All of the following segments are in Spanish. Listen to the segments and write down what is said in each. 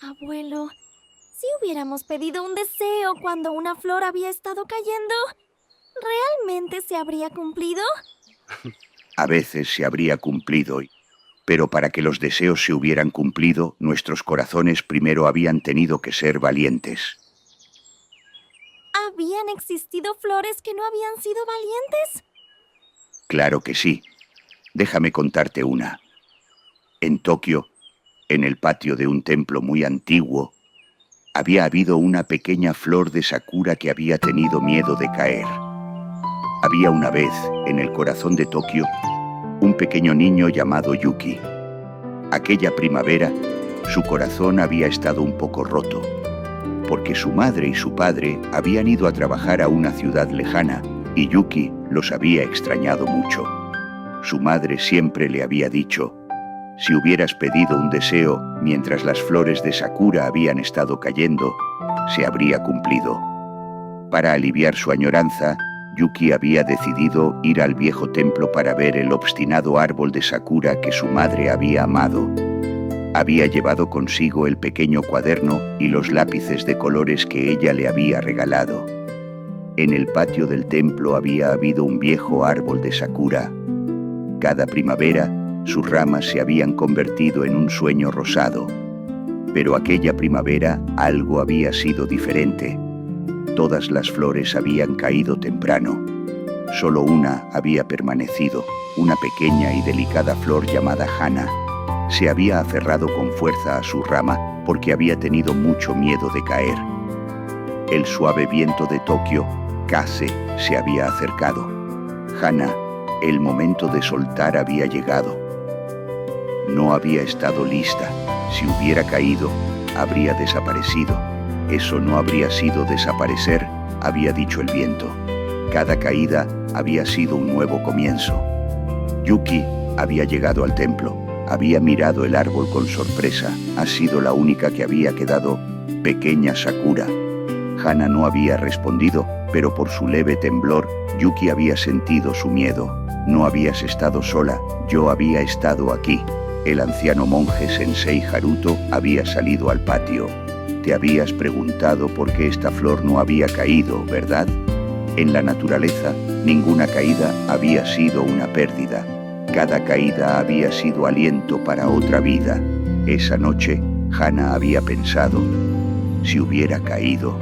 Abuelo, si hubiéramos pedido un deseo cuando una flor había estado cayendo, ¿realmente se habría cumplido? A veces se habría cumplido, pero para que los deseos se hubieran cumplido, nuestros corazones primero habían tenido que ser valientes. ¿Habían existido flores que no habían sido valientes? Claro que sí. Déjame contarte una. En Tokio, en el patio de un templo muy antiguo, había habido una pequeña flor de sakura que había tenido miedo de caer. Había una vez, en el corazón de Tokio, un pequeño niño llamado Yuki. Aquella primavera, su corazón había estado un poco roto, porque su madre y su padre habían ido a trabajar a una ciudad lejana y Yuki los había extrañado mucho. Su madre siempre le había dicho: si hubieras pedido un deseo mientras las flores de sakura habían estado cayendo, se habría cumplido. Para aliviar su añoranza, Yuki había decidido ir al viejo templo para ver el obstinado árbol de sakura que su madre había amado. Había llevado consigo el pequeño cuaderno y los lápices de colores que ella le había regalado. En el patio del templo había habido un viejo árbol de sakura. Cada primavera, sus ramas se habían convertido en un sueño rosado. Pero aquella primavera algo había sido diferente. Todas las flores habían caído temprano. Solo una había permanecido, una pequeña y delicada flor llamada Hana. Se había aferrado con fuerza a su rama porque había tenido mucho miedo de caer. El suave viento de Tokio, Kase, se había acercado. Hana, el momento de soltar había llegado. No había estado lista. Si hubiera caído, habría desaparecido. Eso no habría sido desaparecer, había dicho el viento. Cada caída había sido un nuevo comienzo. Yuki había llegado al templo. Había mirado el árbol con sorpresa. Ha sido la única que había quedado. Pequeña Sakura. Hana no había respondido, pero por su leve temblor, Yuki había sentido su miedo. No habías estado sola, yo había estado aquí. El anciano monje Sensei Haruto había salido al patio. Te habías preguntado por qué esta flor no había caído, ¿verdad? En la naturaleza, ninguna caída había sido una pérdida. Cada caída había sido aliento para otra vida. Esa noche, Hana había pensado: si hubiera caído,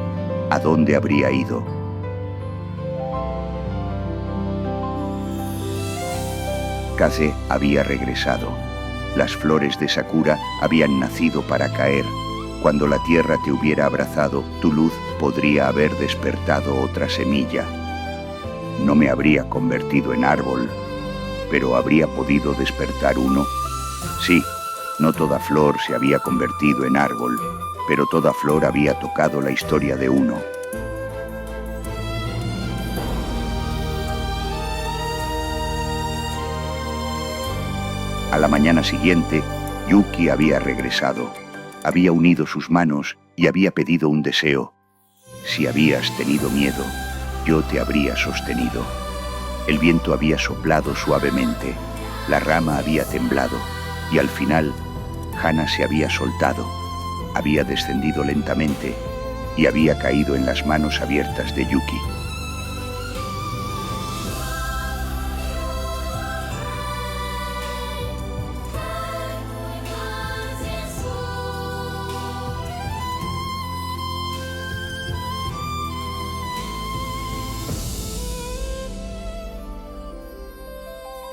¿a dónde habría ido? Kase había regresado. Las flores de Sakura habían nacido para caer. Cuando la tierra te hubiera abrazado, tu luz podría haber despertado otra semilla. No me habría convertido en árbol, pero habría podido despertar uno. Sí, no toda flor se había convertido en árbol, pero toda flor había tocado la historia de uno. A la mañana siguiente, Yuki había regresado. Había unido sus manos y había pedido un deseo. Si habías tenido miedo, yo te habría sostenido. El viento había soplado suavemente, la rama había temblado y al final, Hana se había soltado. Había descendido lentamente y había caído en las manos abiertas de Yuki.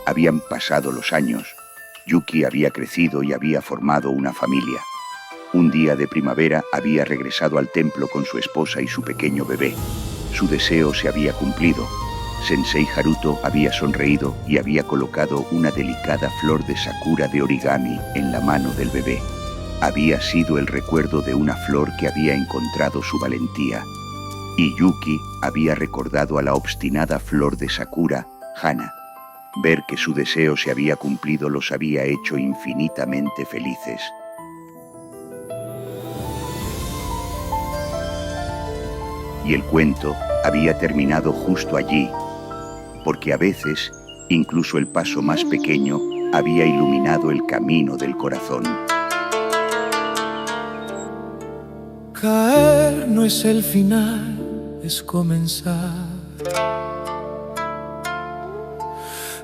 Habían pasado los años. Yuki había crecido y había formado una familia. Un día de primavera había regresado al templo con su esposa y su pequeño bebé. Su deseo se había cumplido. Sensei Haruto había sonreído y había colocado una delicada flor de sakura de origami en la mano del bebé. Había sido el recuerdo de una flor que había encontrado su valentía. Y Yuki había recordado a la obstinada flor de sakura, Hana. Ver que su deseo se había cumplido los había hecho infinitamente felices. Y el cuento había terminado justo allí, porque a veces, incluso el paso más pequeño había iluminado el camino del corazón. Caer no es el final, es comenzar.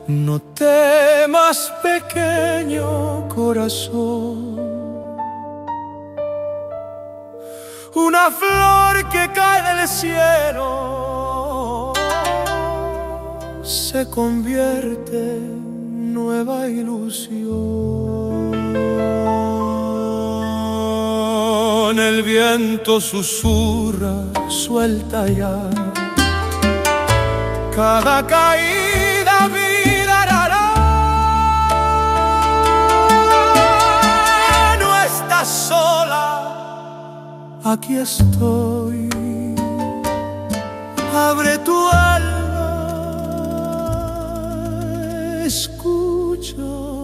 No temas, pequeño corazón. Una flor que cae del cielo se convierte en nueva ilusión. El viento susurra, suelta ya. Cada caída vida hará. No estás sola, aquí estoy. Abre tu alma, escucha.